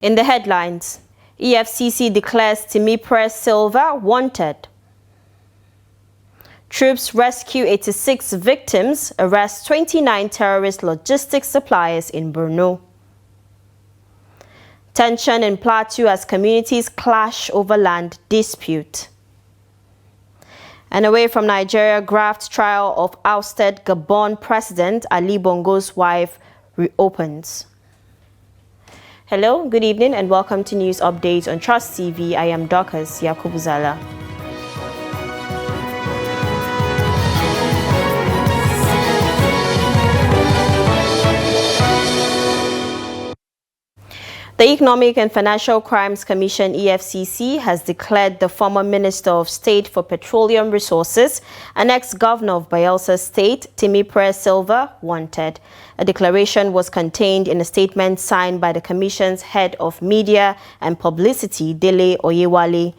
In the headlines, EFCC declares Timipre Sylva wanted. Troops rescue 86 victims, arrest 29 terrorist logistics suppliers in Borno. Tension in Plateau as communities clash over land dispute. And away from Nigeria, graft trial of ousted Gabon President Ali Bongo's wife reopens. Hello, good evening and welcome to News Updates on Trust TV. I am Dorcas Yakubuzala. The Economic and Financial Crimes Commission (EFCC) has declared the former Minister of State for Petroleum Resources and ex-governor of Bayelsa State, Timipre Sylva, wanted. A declaration was contained in a statement signed by the Commission's head of media and publicity, Dele Oyewale.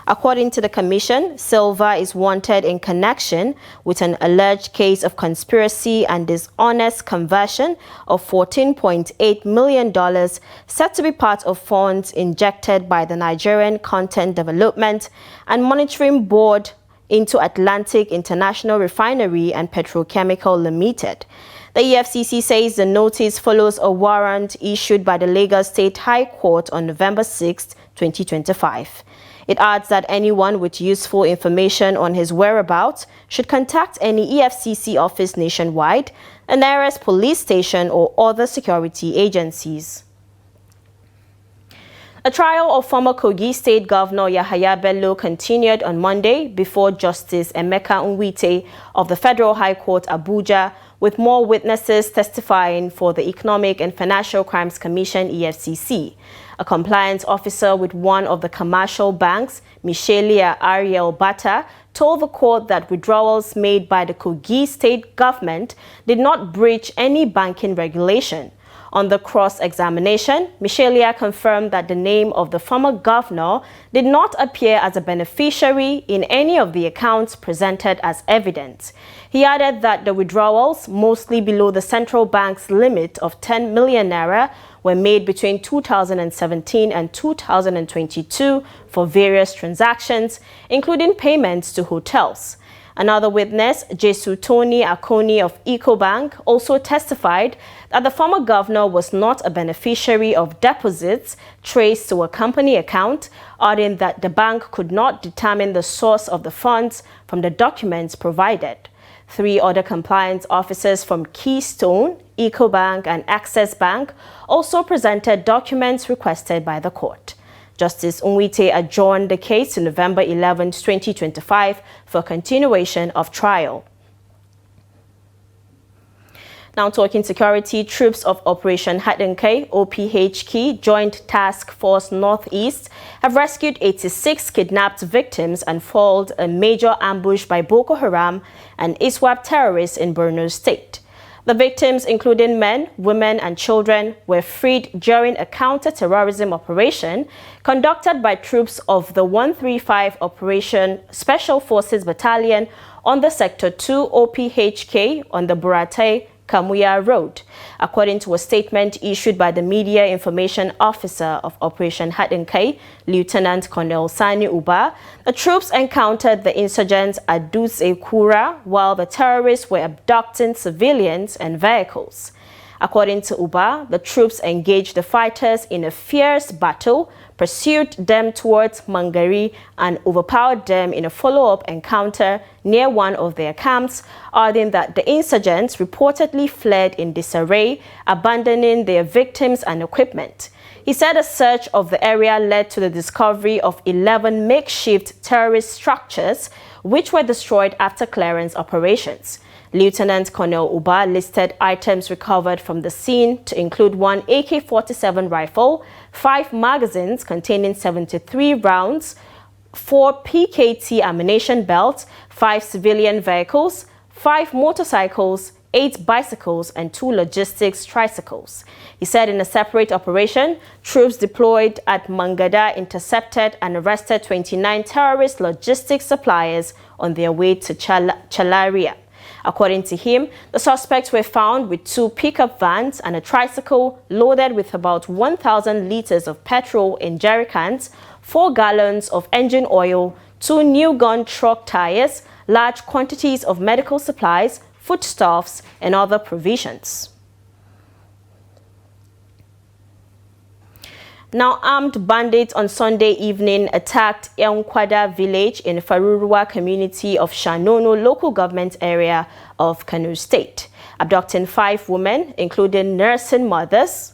According to the Commission, Sylva is wanted in connection with an alleged case of conspiracy and dishonest conversion of $14.8 million said to be part of funds injected by the Nigerian Content Development and Monitoring Board into Atlantic International Refinery and Petrochemical Limited. The EFCC says the notice follows a warrant issued by the Lagos State High Court on November 6, 2025. It adds that anyone with useful information on his whereabouts should contact any EFCC office nationwide, the nearest police station or other security agencies. A trial of former Kogi State Governor Yahaya Bello continued on Monday before Justice Emeka Nwite of the Federal High Court, Abuja, with more witnesses testifying for the Economic and Financial Crimes Commission (EFCC). A compliance officer with one of the commercial banks, Michelia Ariel Bata, told the court that withdrawals made by the Kogi state government did not breach any banking regulation. On the cross-examination, Michelia confirmed that the name of the former governor did not appear as a beneficiary in any of the accounts presented as evidence. He added that the withdrawals, mostly below the central bank's limit of 10 million naira, were made between 2017 and 2022 for various transactions, including payments to hotels. Another witness, Jesu Tony Akoni of EcoBank, also testified that the former governor was not a beneficiary of deposits traced to a company account, adding that the bank could not determine the source of the funds from the documents provided. 3 other compliance officers from Keystone, EcoBank, and Access Bank also presented documents requested by the court. Justice Nwite adjourned the case to November 11, 2025 for continuation of trial. Now talking security, troops of Operation Hadinke, OPHK, Joint Task Force Northeast, have rescued 86 kidnapped victims and foiled a major ambush by Boko Haram and ISWAP terrorists in Borno State. The victims, including men, women, and children, were freed during a counter-terrorism operation conducted by troops of the 135 Operation Special Forces Battalion on the Sector 2 OPHK on the Burate-Kamuya Road. According to a statement issued by the Media Information Officer of Operation Hadinke, Lieutenant Colonel Sani Uba, the troops encountered the insurgents at Dutse-Kura while the terrorists were abducting civilians and vehicles. According to Uba, the troops engaged the fighters in a fierce battle, pursued them towards Mangari, and overpowered them in a follow-up encounter near one of their camps, adding that the insurgents reportedly fled in disarray, abandoning their victims and equipment. He said a search of the area led to the discovery of 11 makeshift terrorist structures, which were destroyed after clearance operations. Lieutenant Colonel Uba listed items recovered from the scene to include 1 AK-47 rifle, 5 magazines containing 73 rounds, 4 PKT ammunition belts, 5 civilian vehicles, 5 motorcycles, 8 bicycles, and 2 logistics tricycles. He said in a separate operation, troops deployed at Mangada intercepted and arrested 29 terrorist logistics suppliers on their way to Chalaria. According to him, the suspects were found with 2 pickup vans and a tricycle loaded with about 1,000 liters of petrol in jerry cans, 4 gallons of engine oil, 2 new gun truck tires, large quantities of medical supplies, foodstuffs, and other provisions. Now, armed bandits on Sunday evening attacked Enkwada village in Faruruwa community of Shanono local government area of Kano State, abducting 5 women, including nursing mothers.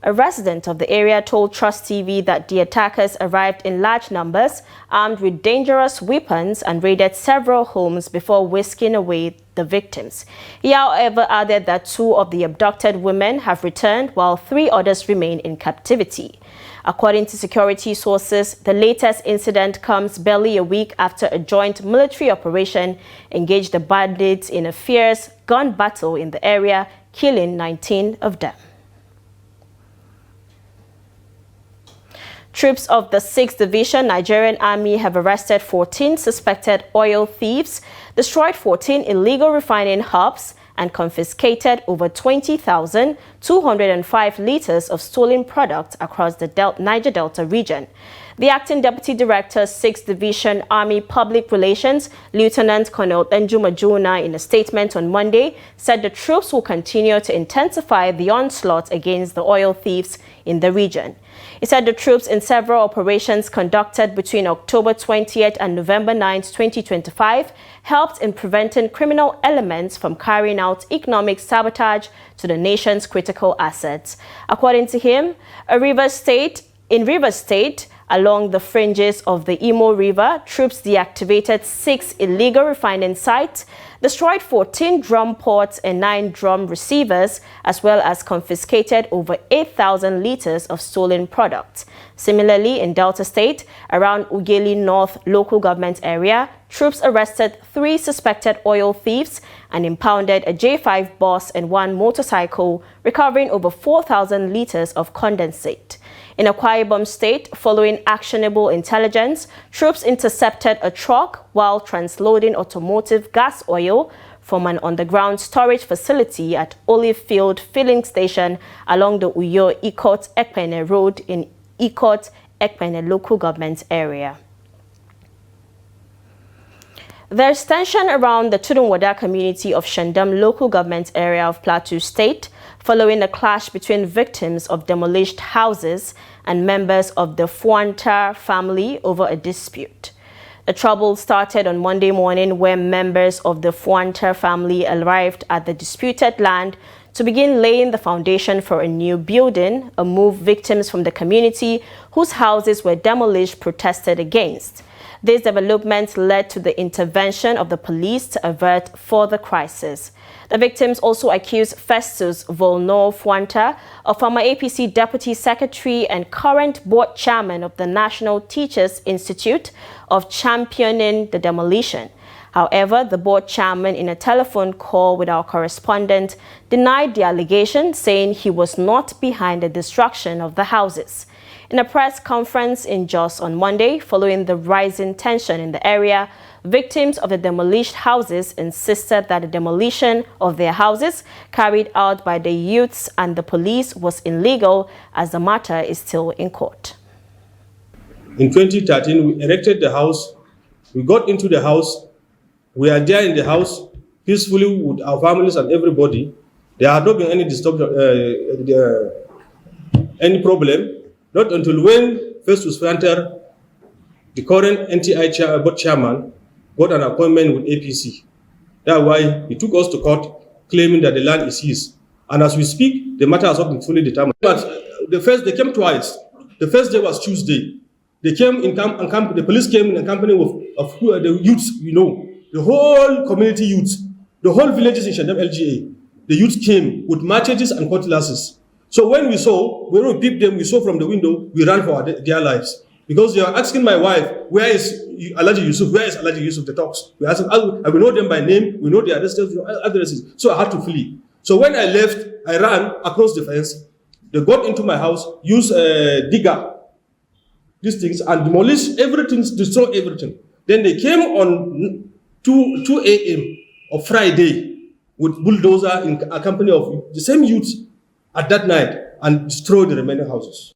A resident of the area told Trust TV that the attackers arrived in large numbers, armed with dangerous weapons, and raided several homes before whisking away the victims. He, however, added that 2 of the abducted women have returned, while 3 others remain in captivity. According to security sources, the latest incident comes barely a week after a joint military operation engaged the bandits in a fierce gun battle in the area, killing 19 of them. Troops of the 6th Division Nigerian Army have arrested 14 suspected oil thieves, destroyed 14 illegal refining hubs, and confiscated over 20,205 liters of stolen products across the Niger Delta region. The Acting Deputy Director, 6th Division Army Public Relations, Lieutenant Colonel Enjuma Juna, in a statement on Monday, said the troops will continue to intensify the onslaught against the oil thieves in the region. He said the troops in several operations conducted between October 20th and November 9th, 2025 helped in preventing criminal elements from carrying out economic sabotage to the nation's critical assets. According to him, in Rivers State, along the fringes of the Imo River, troops deactivated 6 illegal refining sites, destroyed 14 drum ports and 9 drum receivers, as well as confiscated over 8,000 liters of stolen products. Similarly, in Delta State, around Ugeli North local government area, troops arrested 3 suspected oil thieves and impounded a J5 bus and 1 motorcycle, recovering over 4,000 liters of condensate. In Akwa Ibom State, following actionable intelligence, troops intercepted a truck while transloading automotive gas oil from an underground storage facility at Olive Field Filling Station along the Uyo-Ikot-Ekpene Road in Ikot-Ekpene local government area. There's tension around the Tudunwada community of Shandam local government area of Plateau State following a clash between victims of demolished houses and members of the Fuanta family over a dispute. The trouble started on Monday morning when members of the Fuanta family arrived at the disputed land to begin laying the foundation for a new building, a move victims from the community whose houses were demolished protested against. This development led to the intervention of the police to avert further crisis. The victims also accused Festus Volno Fuanta, a former APC deputy secretary and current board chairman of the National Teachers Institute, of championing the demolition. However, the board chairman, in a telephone call with our correspondent, denied the allegation, saying he was not behind the destruction of the houses. In a press conference in Jos on Monday, following the rising tension in the area, victims of the demolished houses insisted that the demolition of their houses carried out by the youths and the police was illegal, as the matter is still in court. In 2013, we erected the house. We got into the house. We are there in the house peacefully with our families and everybody. There had not been any any problem. Not until when Festus Fuanta, the current NTI board chairman, got an appointment with APC. That's why he took us to court, claiming that the land is his. And as we speak, the matter has not been fully determined. But they came twice. The first day was Tuesday. They came in the police came in a company of the youths, the whole community youths, the whole villages in Shandam LGA. The youths came with machetes and cutlasses. So when we peeped them, we saw from the window, we ran for their lives. Because they are asking my wife, where is Alhaji Yusuf? Where is Alhaji Yusuf, the talks? We asked them, we know them by name, we know their addresses. So I had to flee. So when I left, I ran across the fence. They got into my house, used digger, these things, and demolished everything, destroyed everything. Then they came on 2 a.m. of Friday with bulldozer in a company of the same youth at that night and destroy the remaining houses.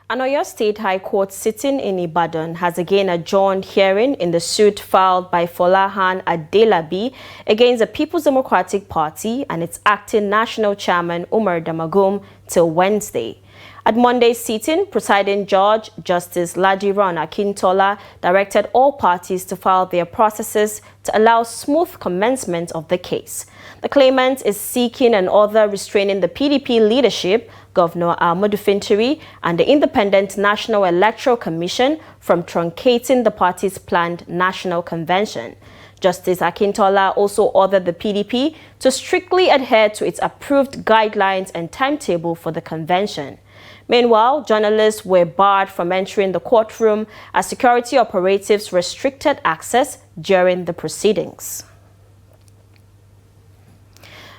An Oyo State High Court sitting in Ibadan has again adjourned hearing in the suit filed by Folahan Adelabi against the People's Democratic Party and its acting national chairman Umar Damagum till Wednesday. At Monday's sitting, presiding judge Justice Ladiran Akintola directed all parties to file their processes to allow smooth commencement of the case. The claimant is seeking an order restraining the PDP leadership, Governor Ahmadu Fintiri, and the Independent National Electoral Commission from truncating the party's planned national convention. Justice Akintola also ordered the PDP to strictly adhere to its approved guidelines and timetable for the convention. Meanwhile, journalists were barred from entering the courtroom as security operatives restricted access during the proceedings.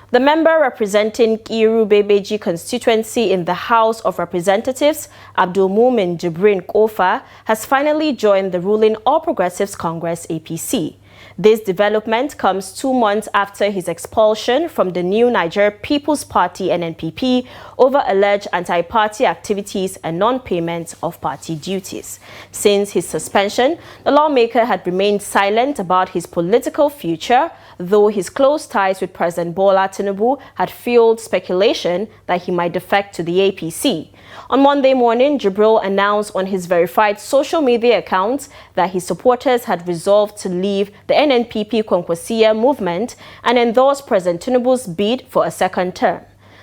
The member representing Kiru Bebeji constituency in the House of Representatives, Abdulmumin Jibrin Kofa, has finally joined the ruling All Progressives Congress APC. This development comes 2 months after his expulsion from the new Nigeria People's Party NNPP over alleged anti-party activities and non-payment of party duties. Since his suspension, the lawmaker had remained silent about his political future, though his close ties with President Bola Tinubu had fueled speculation that he might defect to the APC. On Monday morning, Jibril announced on his verified social media account that his supporters had resolved to leave the NNPP Kwankwasiya movement and endorse President Tinubu's bid for a second term.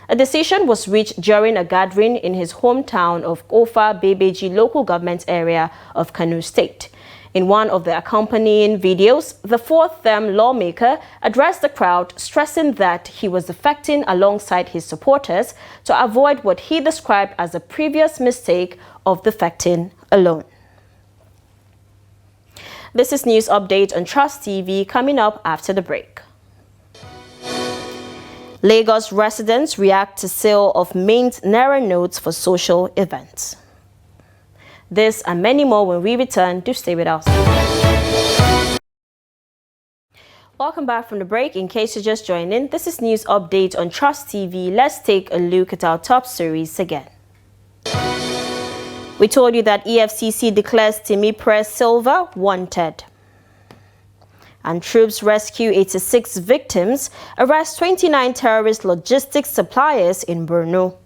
A decision was reached during a gathering in his hometown of Ofa Bebeji local government area of Kano State. In one of the accompanying videos, the fourth-term lawmaker addressed the crowd, stressing that he was defecting alongside his supporters to avoid what he described as a previous mistake of defecting alone. This is News Update on Trust TV, coming up after the break. Lagos residents react to sale of mint Naira notes for social events. This and many more when we return. Do stay with us. Welcome back from the break. In case you're just joining, this is News Update on Trust TV. Let's take a look at our top stories again. We told you that EFCC declares Timipre Sylva wanted. And troops rescue 86 victims, arrest 29 terrorist logistics suppliers in Borno.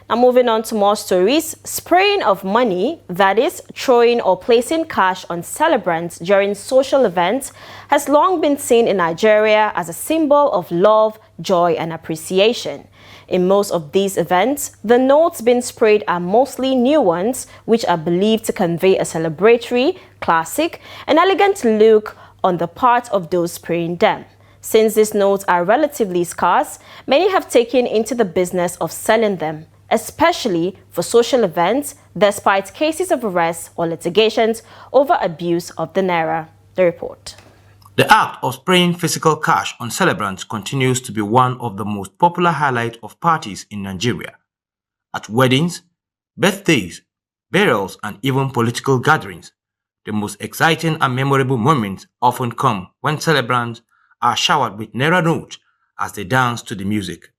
Now moving on to more stories, spraying of money, that is, throwing or placing cash on celebrants during social events, has long been seen in Nigeria as a symbol of love, joy, and appreciation. In most of these events, the notes being sprayed are mostly new ones, which are believed to convey a celebratory, classic, and elegant look on the part of those spraying them. Since these notes are relatively scarce, many have taken into the business of selling them, especially for social events, despite cases of arrest or litigations over abuse of the Naira. The report. The act of spraying physical cash on celebrants continues to be one of the most popular highlights of parties in Nigeria. At weddings, birthdays, burials, and even political gatherings, the most exciting and memorable moments often come when celebrants are showered with Naira notes as they dance to the music.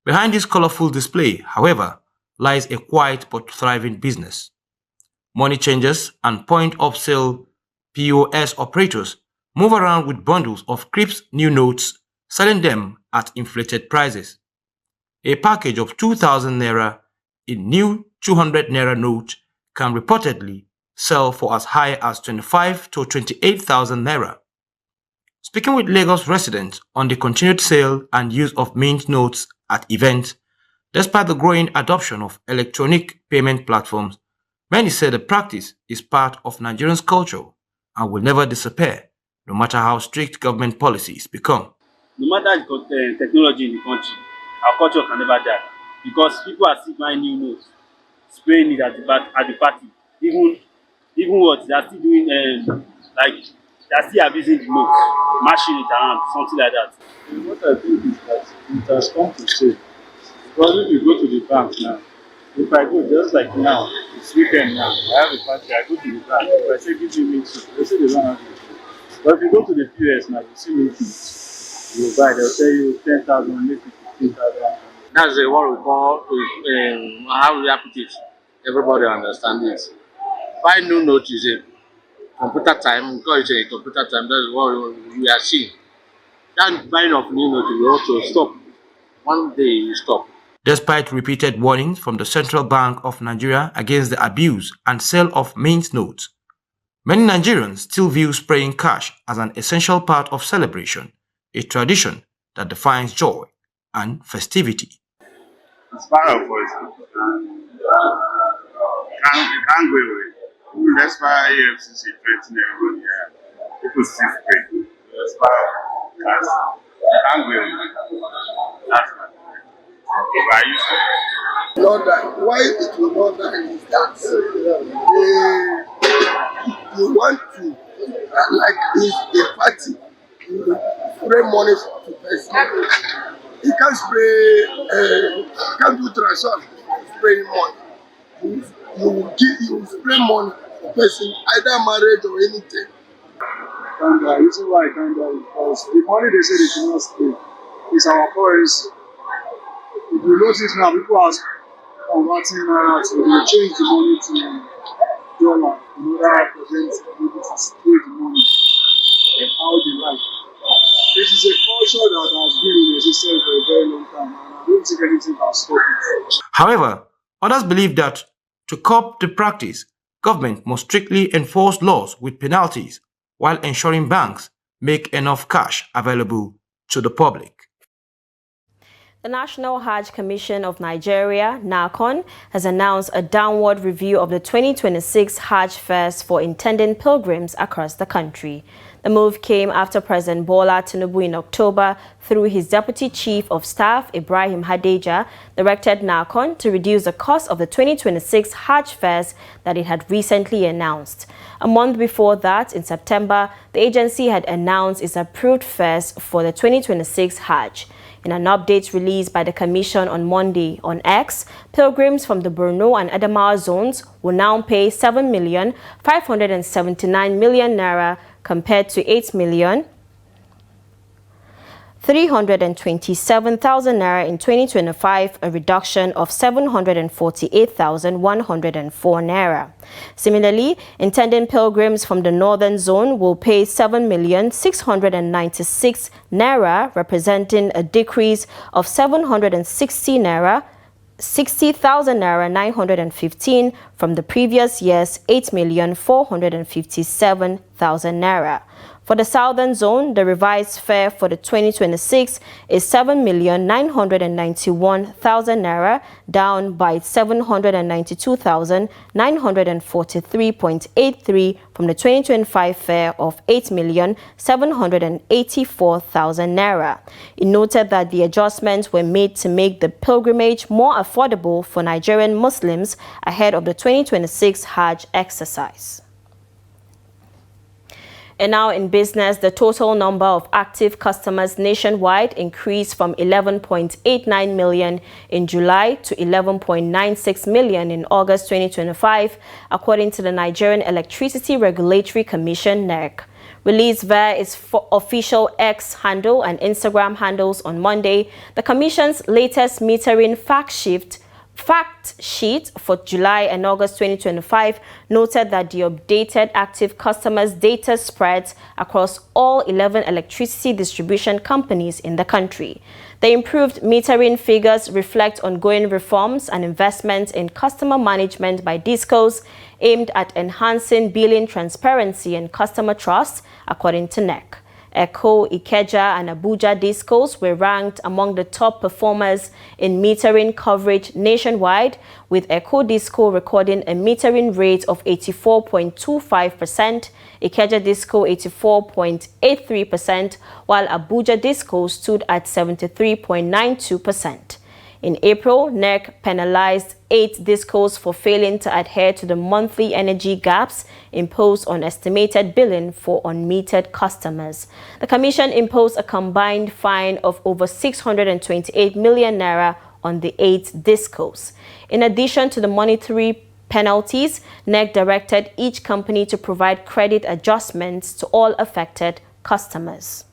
Behind this colorful display, however, lies a quiet but thriving business. Money changers and point-of-sale POS operators move around with bundles of crisp new notes, selling them at inflated prices. A package of 2,000 Naira in new 200 Naira note can reportedly sell for as high as 25 to 28,000 Naira. Speaking with Lagos residents on the continued sale and use of mint notes at events, despite the growing adoption of electronic payment platforms, many say the practice is part of Nigerians' culture and will never disappear, no matter how strict government policies become. No matter the technology in the country, our culture can never die because people are still buying new notes, spraying it at the party. Even what they are still doing, like they are still abusing the notes, mashing it around, something like that. What I think is that it has come to stay. Because if you go to the bank now, If I go just like now, it's weekend now, I have a party, I go to the bank. If I say give me meat soup, they say they don't have it. But if you go to the POS now, you see meat soup, you buy, they'll tell you 10,000, maybe 15,000. That's the what we call how we put it. Everybody understand it. Buy new note is a computer time, because it's a computer time, that's what we are seeing. That buying of new note will also stop. One day you stop. Despite repeated warnings from the Central Bank of Nigeria against the abuse and sale of mint notes, many Nigerians still view spraying cash as an essential part of celebration, a tradition that defines joy and festivity. It's part of us. Can't go away. Even that's why EFCC threatening everybody. People still spray. It's part of us. Can't go away. That's why. Why you say? Not that. Why it will not die is that you want to, like if a party, you spray money to person. You can't spray, can't do transfer, spray money. You spray money to person, either marriage or anything. Can't die. You see why I can't die? Because the money they say they should not spray is our currency. If you notice now, people are converting naira to they change the money to dollar in order for them to be able to spray the money how they like. It is a culture that has been in existence for a very long time, and I don't think anything can stop it. However, others believe that to curb the practice, government must strictly enforce laws with penalties while ensuring banks make enough cash available to the public. The National Hajj Commission of Nigeria, NACON, has announced a downward review of the 2026 Hajj fares for intending pilgrims across the country. The move came after President Bola Tinubu in October, through his Deputy Chief of Staff, Ibrahim Hadeja, directed NACON to reduce the cost of the 2026 Hajj fares that it had recently announced. A month before that, in September, the agency had announced its approved fares for the 2026 Hajj. In an update released by the Commission on Monday on X, pilgrims from the Borno and Adamawa zones will now pay 7,579 million naira compared to 8,327,000 naira in 2025, a reduction of 748,104 naira. Similarly, intending pilgrims from the northern zone will pay 7,696 naira, representing a decrease of 760,000 naira 915 from the previous year's 8,457,000 naira. For the southern zone, the revised fare for the 2026 is 7,991,000 naira, down by 792,943.83 from the 2025 fare of 8,784,000 naira. It noted that the adjustments were made to make the pilgrimage more affordable for Nigerian Muslims ahead of the 2026 Hajj exercise. And now in business, the total number of active customers nationwide increased from 11.89 million in July to 11.96 million in August 2025, according to the Nigerian Electricity Regulatory Commission, NERC. Released via its official X handle and Instagram handles on Monday, the Commission's latest metering fact sheet for July and August 2025 noted that the updated active customers data spreads across all 11 electricity distribution companies in the country. The improved metering figures reflect ongoing reforms and investments in customer management by DISCOs aimed at enhancing billing transparency and customer trust, according to NERC. Eko, Ikeja, and Abuja DISCOs were ranked among the top performers in metering coverage nationwide, with Eko DISCO recording a metering rate of 84.25%, Ikeja DISCO 84.83%, while Abuja DISCO stood at 73.92%. In April, NERC penalized 8 DISCOs for failing to adhere to the monthly energy gaps imposed on estimated billing for unmetered customers. The Commission imposed a combined fine of over 628 million naira on the 8th discos. In addition to the monetary penalties, NEC directed each company to provide credit adjustments to all affected customers.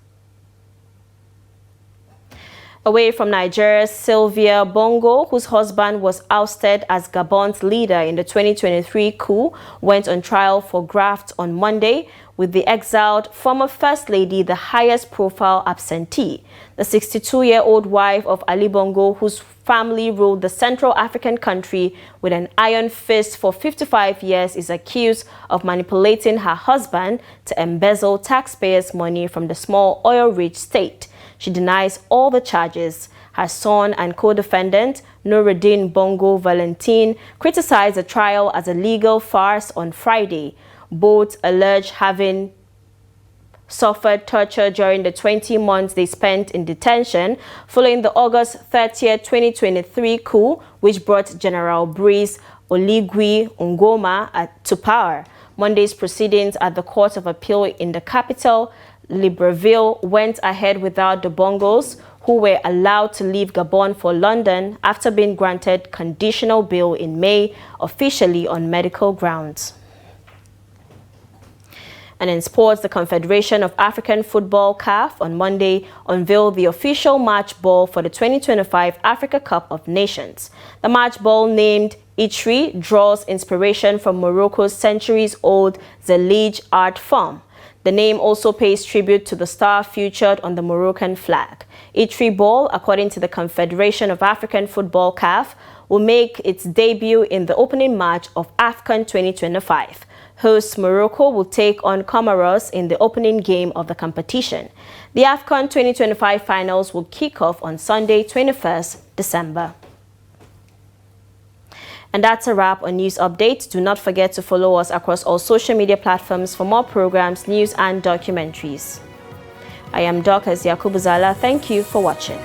Away from Nigeria, Sylva Bongo, whose husband was ousted as Gabon's leader in the 2023 coup, went on trial for graft on Monday, with the exiled former First Lady the highest profile absentee. The 62-year-old wife of Ali Bongo, whose family ruled the Central African country with an iron fist for 55 years, is accused of manipulating her husband to embezzle taxpayers' money from the small oil-rich state. She denies all the charges. Her son and co-defendant, Nuruddin Bongo Valentin, criticized the trial as a legal farce on Friday. Both allege having suffered torture during the 20 months they spent in detention following the August 30, 2023 coup, which brought General Brice Oligui Nguema to power. Monday's proceedings at the Court of Appeal in the capital, Libreville, went ahead without the Bongos, who were allowed to leave Gabon for London after being granted conditional bail in May, officially on medical grounds. And in sports, the Confederation of African Football (CAF) on Monday unveiled the official match ball for the 2025 Africa Cup of Nations. The match ball, named Itri, draws inspiration from Morocco's centuries-old Zalige art form. The name also pays tribute to the star featured on the Moroccan flag. Itri ball, according to the Confederation of African Football (CAF), will make its debut in the opening match of AFCON 2025. Hosts Morocco will take on Comoros in the opening game of the competition. The AFCON 2025 finals will kick off on Sunday, 21st December. And that's a wrap on News Update. Do not forget to follow us across all social media platforms for more programs, news and documentaries. I am Dorcas Yakubu Zala. Thank you for watching.